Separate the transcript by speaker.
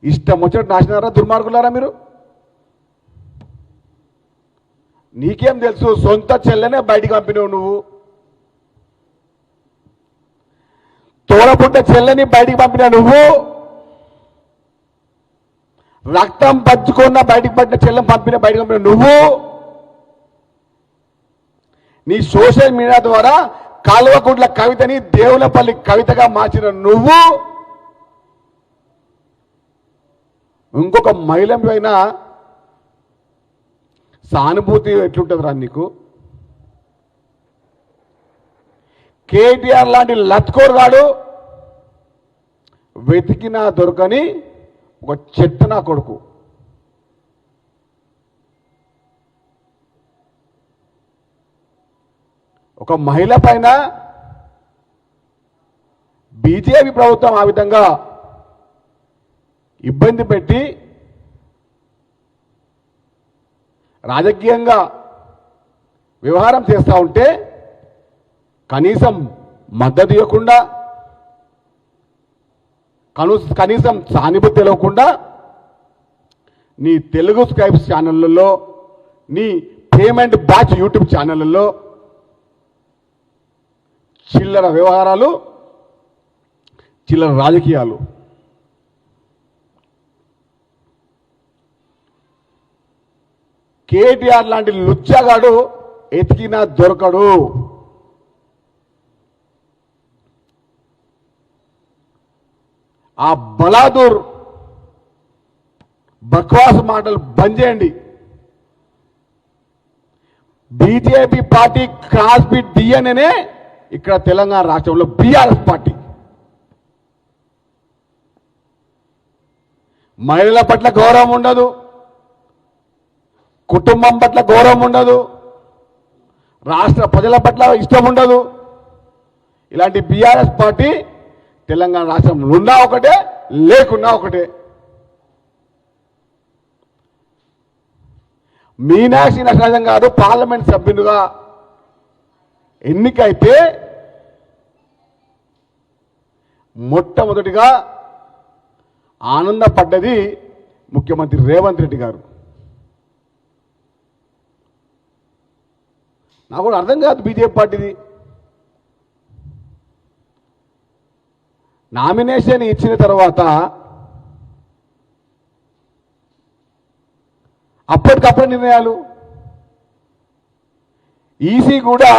Speaker 1: ఇష్టం వచ్చినట్టు నాశనారా దుర్మార్గులారా మీరు. నీకేం తెలుసు? సొంత చెల్లెనే బయటికి పంపినావు నువ్వు, తోడపుట్ట చెల్లెని బయటికి పంపినా నువ్వు, రక్తం పంచుకున్న బయటికి పట్టిన చెల్లెని బయటికి పంపిన నువ్వు, నీ సోషల్ మీడియా ద్వారా కాలువకుంట్ల కవితని దేవులపల్లి కవితగా మార్చిన నువ్వు, ఇంకొక మహిళ అయినా సానుభూతి ఎట్లుంటుందిరా నీకు? కేటీఆర్ లాంటి లత్కోరుగాడు వెతికినా దొరకని ఒక చెట్టు నా కొడుకు. ఒక మహిళ పైన బీజేపీ ప్రభుత్వం ఆ విధంగా ఇబ్బంది పెట్టి రాజకీయంగా వ్యవహారం చేస్తూ ఉంటే కనీసం మద్దతు ఇవ్వకుండా, కనీసం సానుభూతి తెలవకుండా నీ తెలుగు స్క్రైబ్స్ ఛానళ్ళల్లో, నీ పేమెంట్ బ్యాచ్ యూట్యూబ్ ఛానళ్ళల్లో చిల్లర వ్యవహారాలు, చిల్లర రాజకీయాలు. కేటీఆర్ లాంటి లుచ్చగాడు ఎతికినా దొరకడు. ఆ బలాదూర్ బక్వాస్ మాటలు బంద్ చేయండి. బీజేపీ పార్టీ క్రాస్ బిట్ డిఎన్ఏనే ఇక్కడ తెలంగాణ రాష్ట్రంలో బీఆర్ఎస్ పార్టీ. మహిళల పట్ల గౌరవం ఉండదు, కుటుంబం పట్ల గౌరవం ఉండదు, రాష్ట్ర ప్రజల పట్ల ఇష్టం ఉండదు. ఇలాంటి బీఆర్ఎస్ పార్టీ తెలంగాణ రాష్ట్రంలో ఉన్నా ఒకటే, లేకున్నా ఒకటే. మీనాక్షి నటరాజన్ గారు పార్లమెంట్ సభ్యునిగా ఎన్నికైతే మొట్టమొదటిగా ఆనందపడ్డది ముఖ్యమంత్రి రేవంత్ రెడ్డి గారు. నాకు కూడా అర్థం కాదు బీజేపీ పార్టీది. నామినేషన్ ఇచ్చిన తర్వాత అప్పటికప్పుడు నిర్ణయాలు. ఈసీ కూడా